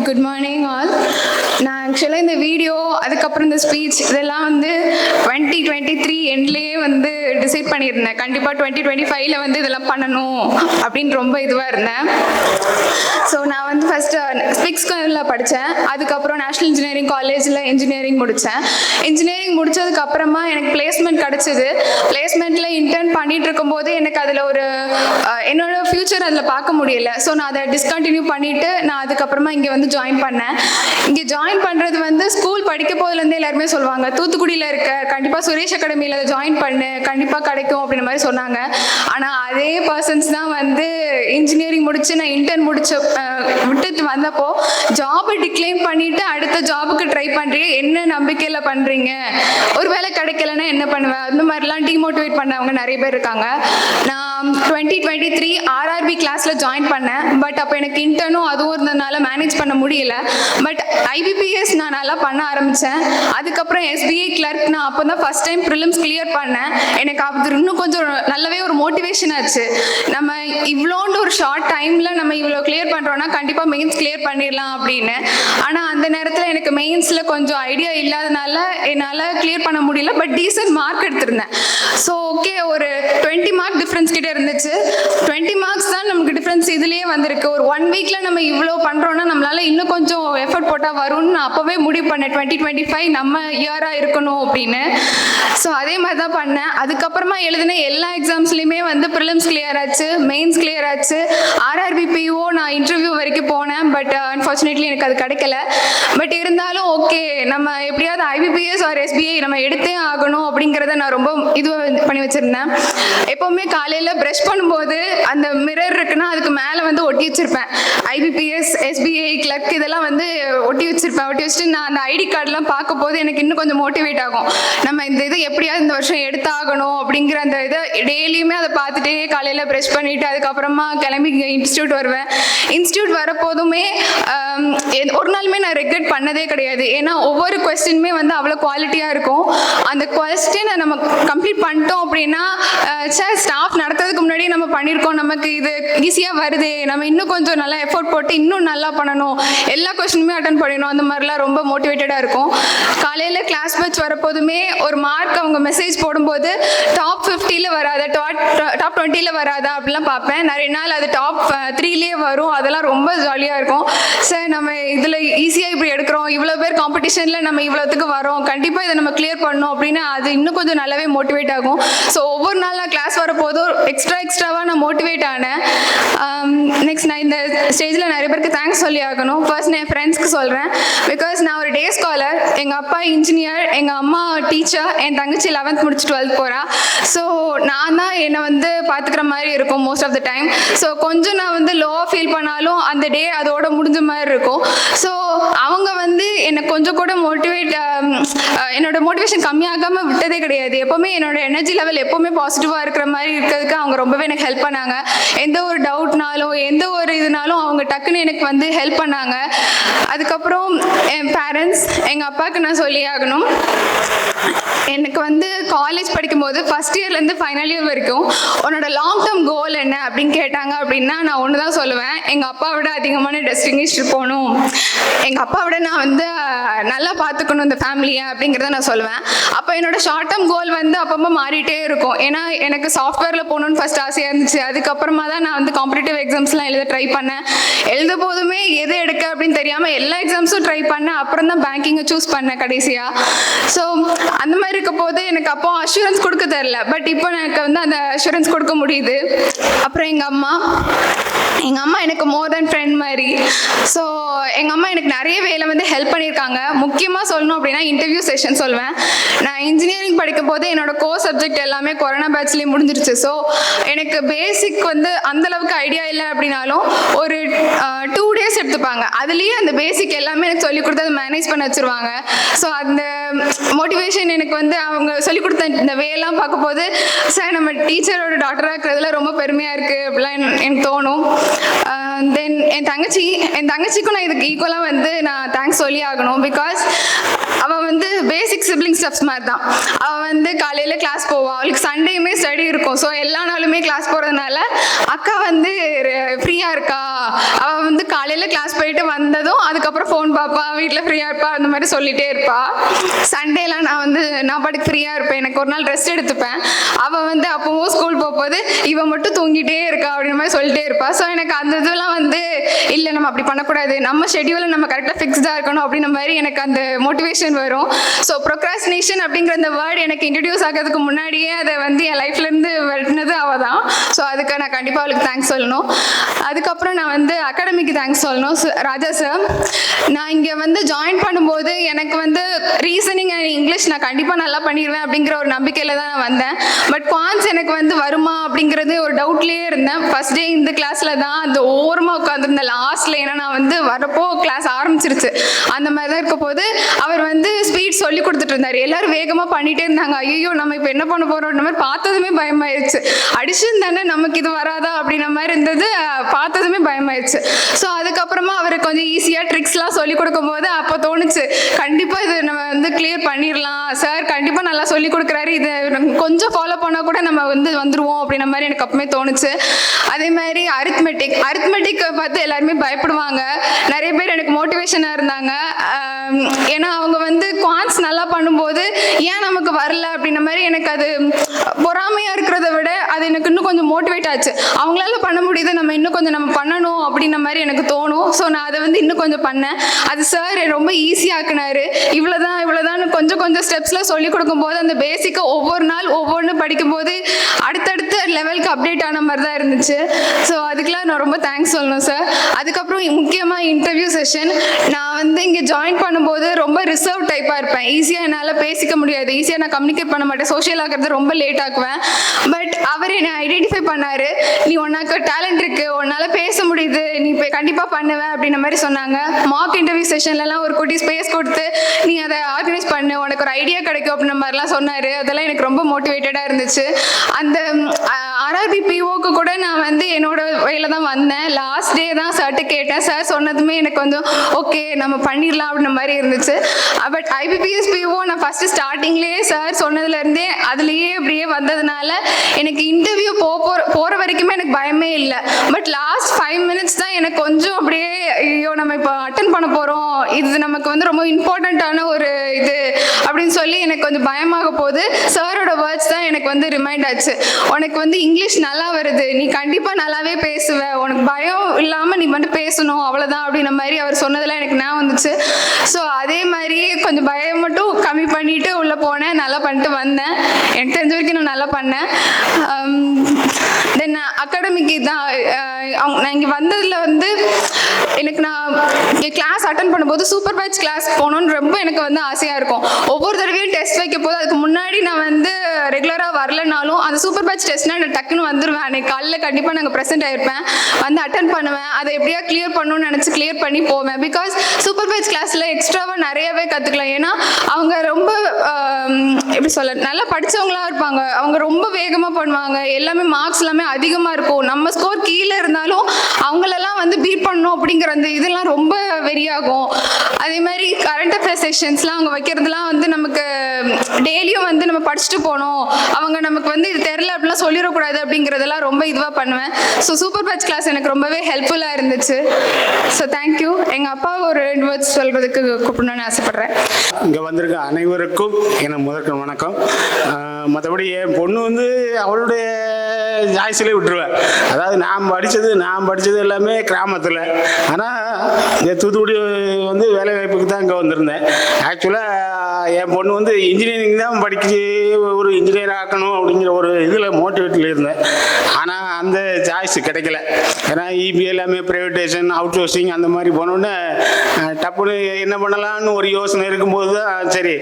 Good morning all. நான் ஆக்சுவலாக இந்த வீடியோ அதுக்கப்புறம் இந்த ஸ்பீச் இதெல்லாம் வந்து 2023 எண்ட்லேயே வந்து டிசைட் பண்ணியிருந்தேன். கண்டிப்பாக 2025 வந்து இதெல்லாம் பண்ணணும் அப்படின்னு ரொம்ப இதுவாக இருந்தேன். ஸோ நான் வந்து ஃபஸ்ட்டு ஸ்பிக்ஸ்கரில் படித்தேன். அதுக்கப்புறம் நேஷ்னல் இன்ஜினியரிங் காலேஜில் இன்ஜினியரிங் முடித்தேன். இன்ஜினியரிங் முடித்ததுக்கப்புறமா எனக்கு பிளேஸ்மெண்ட் கிடச்சிது. பிளேஸ்மெண்ட்டில் இன்டர்ன் பண்ணிகிட்டு இருக்கும்போது எனக்கு அதில் ஒரு என்னோட ஃப்யூச்சர் அதில் பார்க்க முடியல. ஸோ நான் அதை டிஸ்கண்டினியூ பண்ணிவிட்டு நான் அதுக்கப்புறமா இங்கே வந்து ஜாயின் பண்ணேன். இங்கே ஜாயின் பண்ணுறது வந்து ஸ்கூல் படிக்க போதுலேருந்தே எல்லாருமே சொல்லுவாங்க, தூத்துக்குடியில் இருக்க கண்டிப்பாக சுரேஷ் அகாடமியில் ஜாயின் பண்ணு, கண்டிப்பாக கிடைக்கும் அப்படின்ற மாதிரி சொன்னாங்க. ஆனால் அதே பர்சன்ஸ் தான் வந்து இன்ஜினியரிங் முடித்து நான் இன்டர்ன் விட்டுட்டு வந்தப்போ ஜாபை டிக்ளைன் பண்ணிவிட்டு அடுத்த ஜாபுக்கு ட்ரை பண்ணுறீங்க, என்ன நம்பிக்கையில் பண்ணுறீங்க, ஒரு வேளை கிடைக்கலன்னா என்ன பண்ணுவேன், அந்த மாதிரிலாம் டிமோட்டிவேட் பண்ணவங்க நிறைய பேர் இருக்காங்க. நான் 2023 RRB கிளாஸில் ஜாயின் பண்ணேன். பட் அப்போ எனக்கு இன்டர்னும் அதுவும் இருந்ததுனால மேனேஜ் பண்ண முடியல. பட் IBPS நான் நல்லா பண்ண ஆரம்பித்தேன். அதுக்கப்புறம் SBI கிளர்க் நான் அப்போ தான் ஃபஸ்ட் டைம் ப்ரிலிம்ஸ் கிளியர் பண்ணேன். எனக்கு அது இன்னும் கொஞ்சம் நல்லாவே ஒரு மோட்டிவேஷன் ஆச்சு. நம்ம இவ்வளோண்டு ஒரு ஷார்ட் டைமில் நம்ம இவ்வளோ கிளியர் பண்ணுறோன்னா கண்டிப்பாக மெயின்ஸ் கிளியர் பண்ணிடலாம் அப்படின்னு. ஆனால் அந்த நேரத்தில் எனக்கு மெயின்ஸில் கொஞ்சம் ஐடியா இல்லாதனால என்னால் கிளியர் பண்ண முடியல. பட் டீசன்ட் மார்க் எடுத்திருந்தேன். ஸோ ஓகே, ஒரு 20 மார்க் டிஃப்ரென்ஸ் கிட்டே இருந்துச்சு. 20 மார்க்ஸ் தான் நமக்கு டிஃப்ரென்ஸ் இதுலேயே வந்திருக்கு. ஒரு 1 வீக்கில் நம்ம இவ்வளோ பண்ணுறோன்னா நம்மளால் இன்னும் கொஞ்சம் எஃபர்ட் போட்டால் வரும்னு நான் அப்போவே முடிவு பண்ணேன். 2025 நம்ம இயராக இருக்கணும் அப்படின்னு. ஸோ அதே மாதிரி தான் பண்ணேன். அதுக்கப்புறமா எழுதின எல்லா எக்ஸாம்ஸ்லையுமே வந்து ப்ரிலிம்ஸ் கிளியர் ஆச்சு, மெயின்ஸ் கிளியர் ஆச்சு. RRB PO நான் இன்டர்வியூ வரைக்கும் போனேன். பட் அன்ஃபார்ச்சுனேட்லி எனக்கு அது கிடைக்கல. பட் இருந்தாலும் ஓகே, நம்ம எப்படியாவது IBPS ஆர் SBI நம்ம எடுத்தே ஆகணும் அப்படிங்கிறத நான் ரொம்ப இது பண்ணி வச்சுருந்தேன். எப்போவுமே காலையில் ப்ரஷ் பண்ணும்போது அந்த மிரர் இருக்குன்னா அதுக்கு மேலே வந்து ஒட்டி வச்சுருப்பேன். IBPS SBI கிளர்க் இதெல்லாம் வந்து ஒட்டி வச்சுருப்பேன். ஒட்டி வச்சுட்டு நான் அந்த ஐடி கார்டெலாம் பார்க்கும் போது எனக்கு இன்னும் கொஞ்சம் மோட்டிவேட் ஆகும். நம்ம இந்த இது எப்படியாவது இந்த வருஷம் எடுத்தாகணும் அப்படிங்கிற அந்த இதை டெய்லியுமே அதை பார்த்துட்டே காலையில் ப்ரஷ் பண்ணிவிட்டு அதுக்கப்புறமா கிளம்பி இன்ஸ்டியூட் வருவேன். இன்ஸ்டியூட் வரப்போதுமே ஒரு நாளுமே நான் ரெக்ரெட் பண்ணதே கிடையாது. ஏன்னா ஒவ்வொரு கொஸ்டினுமே வந்து அவ்வளோ குவாலிட்டியாக இருக்கும். அந்த கொஸ்டினை நம்ம கம்ப்ளீட் பண்ணிட்டோம் அப்படின்னா ஸ்டாஃப் நடத்துறதுக்கு முன்னாடியே நம்ம பண்ணியிருக்கோம், நமக்கு இது ஈஸியாக வருது, நம்ம இன்னும் கொஞ்சம் நல்லா எஃபோர்ட் போட்டு இன்னும் நல்லா பண்ணணும், எல்லா கொஸ்டினுமே அட்டன் பண்ணணும், அந்த மாதிரிலாம் ரொம்ப மோட்டிவேட்டடாக இருக்கும். காலையில் கிளாஸ் பேட்ச் வரப்போதுமே ஒரு மார்க் அவங்க மெசேஜ் போடும்போது டாப் 50 வராதா, டாப் 20 வராதா அப்படிலாம் பார்ப்பேன். நிறைய நாள் அது டாப் 3 வரும். அதெல்லாம் ரொம்ப ஜாலியாக இருக்கும். சார் நம்ம இதில் ஈஸியாக இப்படி எடுக்கிறோம், இவ்வளோ பேர் காம்படிஷனில் நம்ம இவ்வளோத்துக்கு வரோம், கண்டிப்பாக இதை நம்ம கிளியர் பண்ணணும் அப்படின்னு அது இன்னும் கொஞ்சம் நல்லாவே மோட்டிவேட் ஆகும். ஸோ ஒவ்வொரு நாள் நான் கிளாஸ் வரப்போதும் எக்ஸ்ட்ராவாக நான் மோட்டிவேட் ஆனேன். நெக்ஸ்ட் நான் இந்த ஸ்டேஜில் நிறைய பேருக்கு தேங்க்ஸ் சொல்லி ஆகணும். ஃபர்ஸ்ட் நான் என் ஃப்ரெண்ட்ஸ்க்கு சொல்கிறேன். பிகாஸ் நான் ஒரு டே ஸ்காலர், எங்கள் அப்பா இன்ஜினியர், எங்கள் அம்மா டீச்சர், என் தங்கச்சி 11th முடிச்சு 12th போகிறா. ஸோ நான் தான் என்னை வந்து பார்த்துக்கிற மாதிரி இருக்கும் most of the time. So கொஞ்சம் நான் வந்து லோவாக ஃபீல் பண்ணாலும் அந்த டே அதோட முடிஞ்ச மாதிரி இருக்கும். ஸோ அவங்க வந்து என்னை கொஞ்சம் கூட என்னோட மோட்டிவேஷன் கம்மியாகாமல் விட்டதே கிடையாது. எப்போவுமே என்னோட எனர்ஜி லெவல் எப்போவுமே பாசிட்டிவாக இருக்கிற மாதிரி இருக்கிறதுக்கு அவங்க ரொம்பவே எனக்கு ஹெல்ப் பண்ணாங்க. எந்த ஒரு டவுட்னாலும் எந்த ஒரு இதுனாலும் அவங்க டக்குன்னு எனக்கு வந்து ஹெல்ப் பண்ணாங்க. அதுக்கப்புறம் என் பேரண்ட்ஸ், எங்கள் அப்பாவுக்கு நான் சொல்லி ஆகணும். எனக்கு வந்து காலேஜ் படிக்கும்போது ஃபஸ்ட் இயர்லேருந்து ஃபைனல் இயர் வரைக்கும் உன்னோட லாங் டேர்ம் கோல் என்ன அப்படின்னு கேட்டாங்க அப்படின்னா நான் ஒன்று தான் சொல்லுவேன், எங்கள் அப்பாவை விட அதிகமான டெஸ்டினேஷன் போகணும், எங்கள் அப்பாவை விட நான் வந்து நல்லா பார்த்துக்கணும் இந்த ஃபேமிலியை அப்படிங்கிறத நான் சொல்லுவேன். அப்போ என்னோட ஷார்ட் டேர்ம் கோல் வந்து அப்பப்போ மாறிட்டே இருக்கும். ஏன்னா எனக்கு சாஃப்ட்வேரில் போகணுன்னு ஃபஸ்ட் ஆசையாக இருந்துச்சு. அதுக்கப்புறமா தான் நான் வந்து காம்படிட்டிவ் எக்ஸாம்ஸ்லாம் எழுத ட்ரை பண்ணேன். எழுத போதுமே எது எடுக்க அப்படின்னு தெரியாமல் எல்லா எக்ஸாம்ஸும் ட்ரை பண்ணேன். அப்புறம் தான் பேங்கிங்கை சூஸ் பண்ணேன் கடைசியாக. ஸோ அந்த மாதிரி இருக்க போது எனக்கு அப்போ அஷூரன்ஸ் கொடுக்க தெரில. பட் இப்போ எனக்கு வந்து அந்த அஷூரன்ஸ் கொடுக்க முடியுது. அப்புறம் எங்கள் அம்மா எனக்கு மோர் தென் ஃப்ரெண்ட் மாதிரி. ஸோ எங்கள் அம்மா எனக்கு நிறைய வேலை வந்து ஹெல்ப் பண்ணியிருக்காங்க. முக்கியமாக சொல்லணும் அப்படின்னா இன்டர்வியூ செஷன் சொல்வேன். நான் இன்ஜினியரிங் படிக்கும் போது என்னோட கோர் சப்ஜெக்ட் எல்லாமே கொரோனா பேட்ச்லேயே முடிஞ்சிருச்சு. ஸோ எனக்கு பேசிக் வந்து அந்தளவுக்கு ஐடியா இல்லை அப்படின்னாலும் ஒரு 2 days எடுத்துப்பாங்க. அதுலேயே அந்த பேசிக் எல்லாமே எனக்கு சொல்லிக் கொடுத்து அதை மேனேஜ் பண்ண வச்சுருவாங்க. ஸோ அந்த மோட்டிவேஷன் எனக்கு வந்து அவங்க சொல்லிக் கொடுத்த இந்த வேலாம் பார்க்கும்போது சார் நம்ம டீச்சரோட டாக்டராக இருக்கிறதுல ரொம்ப பெருமையாக இருக்குது அப்படிலாம் எனக்கு தோணும். தென் என் தங்கச்சிக்கும் நான் இதுக்கு ஈக்குவலாக வந்து நான் தேங்க்ஸ் சொல்லி ஆகணும். பிகாஸ் அவள் வந்து பேசிக் சிப்ளிங் ஸ்டெப்ஸ் மாதிரி தான். அவள் வந்து காலையில் கிளாஸ் போவாள், அவளுக்கு சண்டேயுமே ஸ்டடி இருக்கும். ஸோ எல்லா நாளுமே கிளாஸ் போகிறதுனால அக்கா வந்து ஃப்ரீயாக இருக்கா, அவள் வந்து காலையில் கிளாஸ் போயிட்டு வந்ததும் அதுக்கப்புறம் ஃபோன் பார்ப்பா, வீட்டில் ஃப்ரீயாக இருப்பா, அந்த மாதிரி சொல்லிகிட்டே இருப்பா. சண்டேலாம் நான் பாட்டுக்கு ஃப்ரீயாக இருப்பேன், எனக்கு ஒரு நாள் ரெஸ்ட் எடுத்துப்பேன். அவள் வந்து அப்போவும் ஸ்கூல் போகும்போது இவன் மட்டும் தூங்கிட்டே இருக்கா அப்படின்ற மாதிரி சொல்லிட்டே இருப்பா. ஸோ எனக்கு அந்த இதெல்லாம் வந்து இல்லை, நம்ம அப்படி பண்ணக்கூடாது, நம்ம ஷெட்யூலை நம்ம கரெக்டாக ஃபிக்ஸ்டாக இருக்கணும் அப்படின்ற மாதிரி எனக்கு அந்த மோட்டிவேஷன் வரும். ஸோ ப்ரொக்ராஸ்டினேஷன் அப்படிங்கிற அந்த வேர்டு எனக்கு இன்ட்ரடியூஸ் ஆகிறதுக்கு முன்னாடியே அதை வந்து என் லைஃப்லேருந்து வெட்டினது அவள் தான். ஸோ அதுக்கு நான் கண்டிப்பாக அவளுக்கு தேங்க்ஸ் சொல்லணும். அதுக்கப்புறம் நான் வந்து அகாடமிக்கு தேங்க்ஸ் சொல்லணும். ராஜா சார், நான் இங்கே வந்து ஜாயின் பண்ணும்போது எனக்கு வந்து ரீசனிங் அண்ட் இங்கிலீஷ் நான் கண்டிப்பாக நல்லா பண்ணிடுவேன் அப்படிங்கிற ஒரு நம்பிக்கையில் தான் நான் வந்தேன். பட் குவான்ஸ் எனக்கு வந்து வருமா அப்படிங்கிறது ஒரு டவுட்லேயே இருந்தேன். ஃபர்ஸ்ட் டே இந்த கிளாஸில் தான் அந்த ஓரமாக உட்காந்துருந்தேன் லாஸ்ட்டில். ஏன்னா நான் வந்து வரப்போ கிளாஸ் ஆரம்பிச்சிருச்சு, அந்த மாதிரி தான் இருக்க போது அவர் வந்து ஸ்பீட் சொல்லி கொடுத்துட்டு இருந்தார். எல்லாரும் வேகமாக பண்ணிகிட்டே இருந்தாங்க. ஐயோ நம்ம இப்போ என்ன பண்ண போகிறோன்ற மாதிரி பார்த்ததுமே பயமாயிருச்சு. அடிஷன் தானே நமக்கு இது வராதா அப்படின்ற மாதிரி இருந்தது, பார்த்ததுமே பயமாயிருச்சு. ஸோ அதுக்கப்புறமா அவர் கொஞ்சம் ஈஸியாக ட்ரிக்ஸ்லாம் சொல்லி கொடுக்கும்போது அப்போ தோணுச்சு, கண்டிப்பாக இது நம்ம வந்து கிளியர் பண்ணிடலாம், சார் கண்டிப்பாக நல்லா சொல்லி கொடுக்குறாரு, இது கொஞ்சம் ஃபாலோ பண்ணால் கூட நம்ம வந்து வந்துடுவோம் அப்படின்ற மாதிரி எனக்கு அப்பவுமே தோணுச்சு. அதே மாதிரி அரித்மெட்டிக்கை பார்த்து எல்லாருமே பயப்படுவாங்க. நிறைய பேர் எனக்கு மோட்டிவேஷனாக இருந்தாங்க. ஏன்னா அவங்க வந்து குவான்ஸ் நல்லா பண்ணும்போது ஏன் நமக்கு வரல அப்படின்ற மாதிரி எனக்கு அது பொறாமையாக இருக்கிறத விட அது எனக்கு இன்னும் கொஞ்சம் மோட்டிவேட் ஆச்சு. அவங்களால பண்ண முடியுது, நம்ம இன்னும் கொஞ்சம் நம்ம பண்ணணும் அப்படின்ற மாதிரி எனக்கு தோணும். ஸோ நான் அதை வந்து இன்னும் கொஞ்சம் பண்ணேன். அது சார் ரொம்ப ஈஸியாக்குனாரு. இவ்வளோதான் கொஞ்சம் ஸ்டெப்ஸில் சொல்லி கொடுக்கும்போது அந்த பேசிக்கை ஒவ்வொரு நாள் ஒவ்வொன்று படிக்கும்போது அடுத்தடுத்த லெவலுக்கு அப்டேட் ஆன மாதிரி தான் இருந்துச்சு. ஸோ அதுக்கெலாம் நான் ரொம்ப தேங்க்ஸ் சொல்லணும் சார். அதுக்கப்புறம் முக்கியமாக இன்டர்வியூ செஷன், நான் வந்து இங்கே ஜாயின் பண்ணும்போது ரொம்ப ரிசர்வ் டைப்பாக இருப்பேன். ஈஸியாக என்னால் பேசிக்க முடியாது, ஈஸியாக நான் கம்யூனிகேட் பண்ண மாட்டேன், சோஷியல் ஆகிறது ரொம்ப லேட் ஆக்குவேன். பட் அவர் என்னை ஐடென்டிஃபை பண்ணார். நீ உனக்கு டேலண்ட் இருக்குது, உன்னால் பேச முடியுது, நீ இப்போ கண்டிப்பாக பண்ணுவேன் அப்படின்ற மாதிரி சொன்னாங்க. மார்க் இன்டர்வியூ செஷன்லலாம் ஒரு குட்டி ஸ்பேஸ் கொடுத்து நீ அதை ஆர்கனைஸ் பண்ணு, உனக்கு ஒரு ஐடியா கிடைக்கும் அப்படின்ற மாதிரிலாம் சொன்னார். அதெல்லாம் எனக்கு ரொம்ப மோட்டிவேட்டடாக இருந்துச்சு. அந்த ஆர்ஆர்பி பிஓக்கு கூட நான் வந்து என்னோட வழியில் தான் வந்தேன். லாஸ்ட் டே தான் சார்ட்டு கேட்டேன். சார் சொன்னதுமே எனக்கு கொஞ்சம் ஓகே நம்ம பண்ணிடலாம் அப்படின்ற மாதிரி இருந்துச்சு. பட் ஐபிபிஎஸ் பிஓ நான் ஃபஸ்ட்டு ஸ்டார்டிங்லேயே சார் சொன்னதுலேருந்தே அதுலேயே அப்படியே வந்ததுனால எனக்கு இன்டர்வியூ போகிற வரைக்குமே எனக்கு பயமே இல்லை. பட் லாஸ்ட் 5 minutes தான் எனக்கு கொஞ்சம் அப்படியே ஐயோ நம்ம இப்போ அட்டன் பண்ண போகிறோம், இது நமக்கு வந்து ரொம்ப இம்பார்ட்டண்ட்டான ஒரு இது அப்படின்னு சொல்லி எனக்கு கொஞ்சம் பயமாக போகுது. சாரோட வேர்ட்ஸ் தான் எனக்கு வந்து ரிமைண்ட் ஆச்சு. உனக்கு வந்து இங்கிலீஷ் நல்லா வருது, நீ கண்டிப்பாக நல்லாவே பேசுவ, உனக்கு பயம் இல்லாமல் நீ மட்டும் பேசணும், அவ்வளோதான் அப்படின்ற மாதிரி அவர் சொன்னதெல்லாம் எனக்கு நான் வந்துச்சு. ஸோ அதே மாதிரி கொஞ்சம் பயம் மட்டும் கம்மி பண்ணிட்டு உள்ளே போனேன், நல்லா பண்ணிட்டு வந்தேன். எனக்கு தெரிஞ்ச வரைக்கும் நான் நல்லா பண்ணேன். தென் அகாடமிக்கு தான் நான் இங்கே வந்ததில் வந்து எனக்கு நான் இங்கே கிளாஸ் அட்டன் பண்ணும்போது சூப்பர் பேட்ச் கிளாஸ் போகணுன்னு ரொம்ப எனக்கு வந்து ஆசையாக இருக்கும். ஒவ்வொரு தடவையும் டெஸ்ட் வைக்க போது அதுக்கு முன்னாடி நான் வந்து ரெகுலராக வரலனாலும் அந்த சூப்பர் பேட்ச் டெஸ்ட்னால் நான் டக்குன்னு வந்துடுவேன். அன்றைக்கு காலையில் கண்டிப்பாக நாங்கள் ப்ரெசென்ட் ஆகிருப்பேன், வந்து அட்டன் பண்ணுவேன், அதை எப்படியா கிளியர் பண்ணணும்னு நினச்சி கிளியர் பண்ணி போவேன். பிகாஸ் சூப்பர் பேட்ச் கிளாஸில் எக்ஸ்ட்ராவாக நிறையவே கற்றுக்கலாம். ஏன்னா அவங்க ரொம்ப எப்படி சொல்ல நல்லா படித்தவங்களாக இருப்பாங்க, அவங்க ரொம்ப வேகமாக பண்ணுவாங்க, எல்லாமே மார்க்ஸ் எல்லாமே அதிகமாக இருக்கும். நம்ம ஸ்கோர் கீழே இருந்தாலும் அவங்களெல்லாம் வந்து பீட் பண்ணணும் அப்படிங்கிற அந்த இதெல்லாம் ரொம்ப வெறியாகும். அதே மாதிரி கரண்ட் அஃபேர்ஸ் செஷன்ஸ்லாம் அவங்க வைக்கிறதுலாம் வந்து நமக்கு டெய்லியும் வந்து நம்ம படிச்சுட்டு போகணும், அவங்க நமக்கு வந்து இது தெரில அப்படிலாம் சொல்லிடக்கூடாது அப்படிங்கிறதெல்லாம் ரொம்ப இதுவாக பண்ணுவேன். ஸோ சூப்பர் பேட்ச் கிளாஸ் எனக்கு ரொம்பவே ஹெல்ப்ஃபுல்லாக இருந்துச்சு. So thank you. எங்கள் அப்பா ஒரு 2 words சொல்கிறதுக்கு கூப்பிடணும்னு ஆசைப்பட்றேன். இங்கே வந்திருக்க அனைவருக்கும் எனக்கு முதற்க வணக்கம். மற்றபடி என் பொண்ணு வந்து அவளுடைய சாய்ஸிலே விட்டுருவேன். அதாவது நான் படித்தது எல்லாமே கிராமத்தில். ஆனால் இந்த தூத்துக்குடி வந்து வேலை வாய்ப்புக்கு தான் இங்கே வந்திருந்தேன். ஆக்சுவலாக என் பொண்ணு வந்து இன்ஜினியரிங் தான் படிச்சு ஒரு இன்ஜினியர் ஆக்கணும் அப்படிங்கிற ஒரு இதில் மோட்டிவேட்டில் இருந்தேன். ஆனால் அந்த சாய்ஸ் கிடைக்கல. ஏன்னா இபி எல்லாமே ப்ரைவேட்டேஷன், அவுட் சோர்சிங் அந்த மாதிரி போனோன்னே டப்புன்னு என்ன பண்ணலான்னு ஒரு யோசனை இருக்கும்போது தான் சரி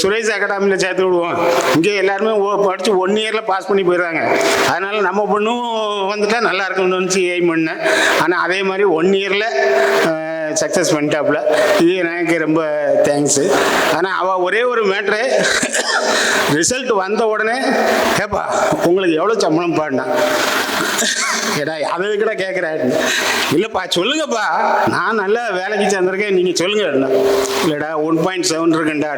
சுரேஷ் அகாடமியில் சேர்த்து விடுவோம். இங்கே எல்லாருமே படித்து 1 yearல பாஸ் பண்ணி போயிடுறாங்க. அதனால் நம்ம பொண்ணும் வந்துட்டால் நல்லா இருக்கும்னு நினச்சி எய்ம் பண்ணேன். ஆனால் அதே மாதிரி 1 yearல சக்ஸஸ் பண்ணிட்டாப்புல. இது எனக்கு ரொம்ப தேங்க்ஸு. ஆனால் அவள் ஒரே ஒரு மேட்ரு, ரிசல்ட் வந்த உடனே ஏப்பா உங்களுக்கு எவ்வளோ சம்பளம் பாடினா ஏடா அதை கூட கேட்குறேன். இல்லைப்பா சொல்லுங்கப்பா, நான் நல்லா வேலைக்கு சேர்ந்துருக்கேன், நீங்கள் சொல்லுங்க. இல்லைடா 1.7 இருக்குண்டா.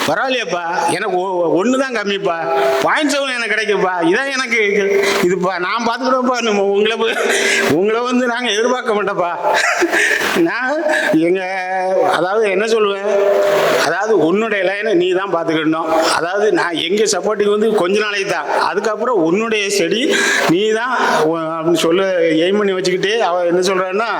பரவாயில்லையாப்பா, எனக்கு 1 தான் கம்மிப்பா, 0.7 எனக்கு கிடைக்குப்பா, இதான் எனக்கு இதுப்பா, நான் பார்த்துக்கிட்டோம்ப்பா. உங்களை வந்து நாங்கள் எதிர்பார்க்க மாட்டோம்ப்பா. நான் அதாவது என்ன சொல்லுவேன், அதாவது உன்னுடைய லைனை நீ தான் பார்த்துக்கிடணும். அதாவது நான் எங்கள் சப்போர்ட்டிங் வந்து கொஞ்ச நாளைக்கு தான், அதுக்கப்புறம் உன்னுடைய செடி நீ தான் அப்படின்னு சொல்ல எய்ம் பண்ணி வச்சுக்கிட்டே அவள் என்ன சொல்கிறான்னா,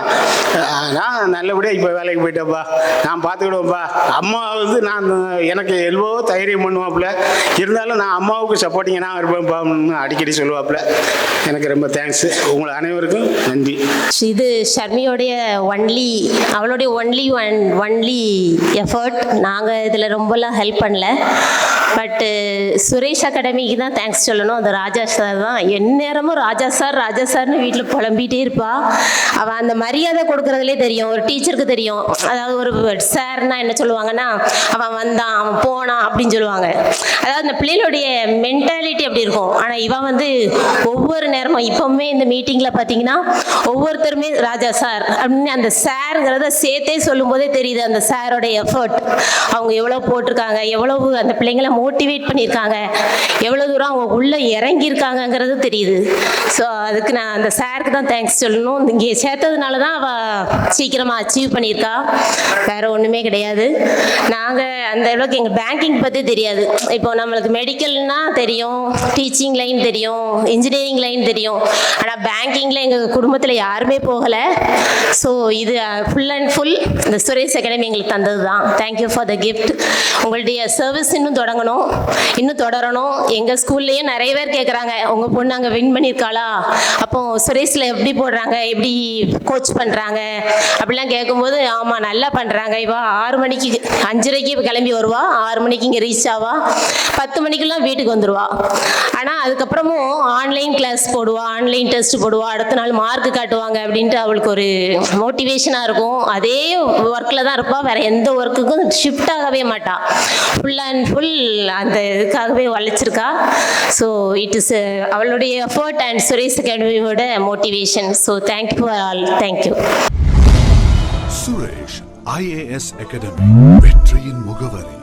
நான் நல்லபடியாக இப்போ வேலைக்கு போயிட்டேன்ப்பா, நான் பார்த்துக்கிடுவேன்ப்பா. அம்மா வந்து நான் எனக்கு எவ்வளோ தைரியம் பண்ணுவாப்புல, இருந்தாலும் நான் அம்மாவுக்கு சப்போர்ட்டிங்க நான் இருப்பேன்ப்பா அடிக்கடி சொல்லுவாப்புல. எனக்கு ரொம்ப தேங்க்ஸ். உங்களை அனைவருக்கும் நன்றி. இது ஷர்மியோடைய அவளுடைய ஒன்லி எஃபர்ட். நாங்கள் இதில் ரொம்பலாம் ஹெல்ப் பண்ணல. பட்டு சுரேஷ் அகாடமிக்கு தான் தேங்க்ஸ் சொல்லணும். அது ராஜா சார் தான். எந்நேரமும் ராஜா சார்னு வீட்டில் புலம்பிகிட்டே இருப்பா. அவள் அந்த மரியாதை கொடுக்குறதுலே தெரியும், ஒரு டீச்சருக்கு தெரியும். அதாவது ஒரு சார்னா என்ன சொல்லுவாங்கன்னா, அவன் வந்தான் அவன் போனான் அப்படின்னு சொல்லுவாங்க. அதாவது அந்த பிள்ளைகளுடைய மென்டாலிட்டி அப்படி இருக்கும். ஆனால் இவன் வந்து ஒவ்வொரு நேரமும் இப்போவுமே இந்த மீட்டிங்கில் பார்த்தீங்கன்னா ஒவ்வொருத்தருமே ராஜா சார் அப்படின்னு அந்த சாருங்கிறத சேர்த்தே சொல்லும் போதே தெரியுது அந்த சாரோட எஃபர்ட். அவங்க எவ்வளோ போட்டிருக்காங்க, எவ்வளவு அந்த பிள்ளைங்களை மோட்டிவேட் பண்ணியிருக்காங்க, எவ்வளோ தூரம் அவங்க உள்ளே இறங்கியிருக்காங்கங்கிறது தெரியுது. ஸோ அதுக்கு நான் அந்த சாருக்கு தான் தேங்க்ஸ் சொல்லணும். இங்கே சேர்த்ததுனால தான் அவள் சீக்கிரமாக அச்சீவ் பண்ணியிருக்கா, வேறு ஒன்றுமே கிடையாது. நாங்கள் அந்த அளவுக்கு எங்கள் பேங்கிங் பற்றி தெரியாது. இப்போ நம்மளுக்கு மெடிக்கல்னா தெரியும், டீச்சிங் லைன் தெரியும், இன்ஜினியரிங் லைன் தெரியும். ஆனால் பேங்கிங்கில் எங்கள் குடும்பத்தில் யாருமே போகலை. ஸோ இது ஃபுல் அண்ட் ஃபுல் இந்த சுரேஷ் அகாடமி எங்களுக்கு தந்தது தான். Thank you for the gift. உங்களுடைய சர்வீஸ் இன்னும் தொடரணும். எங்கள் ஸ்கூல்லையும் நிறைய பேர் கேட்குறாங்க, உங்கள் பொண்ணு அங்கே வின் பண்ணியிருக்காளா, அப்போ சுரேஷில் எப்படி போடுறாங்க, எப்படி கோச் பண்ணுறாங்க அப்படிலாம் கேட்கும்போது, ஆமாம் நல்லா பண்ணுறாங்க. இவா 6 மணிக்கு 5:30க்கு கிளம்பி வருவா, 6 மணிக்கு இங்கே ரீச் ஆவா, 10 மணிக்கெல்லாம் வீட்டுக்கு வந்துடுவா. ஆனால் அதுக்கப்புறமும் ஆன்லைன் கிளாஸ் போடுவா, ஆன்லைன் டெஸ்ட் போடுவா, அடுத்த நாள் மார்க் காட்டுவாங்க அப்படின்ட்டு அவளுக்கு ஒரு மோட்டிவேஷனாக இருக்கும். அதே ஒர்க்கில் தான் இருப்பாள், வேறு எந்த ஒர்க்குக்கும் ஷிஃப்ட் ஆகவே மாட்டாள். ஃபுல் அண்ட் ஃபுல் அந்த இதுக்காகவே உழைச்சிருக்கா. ஸோ இட் இஸ் அவளுடைய எஃபர்ட் அண்ட் சுரேஷ் அகாடமியோட motivation. So thank you for all. Thank you. Suresh IAS academy, வெற்றியின் முகவரி.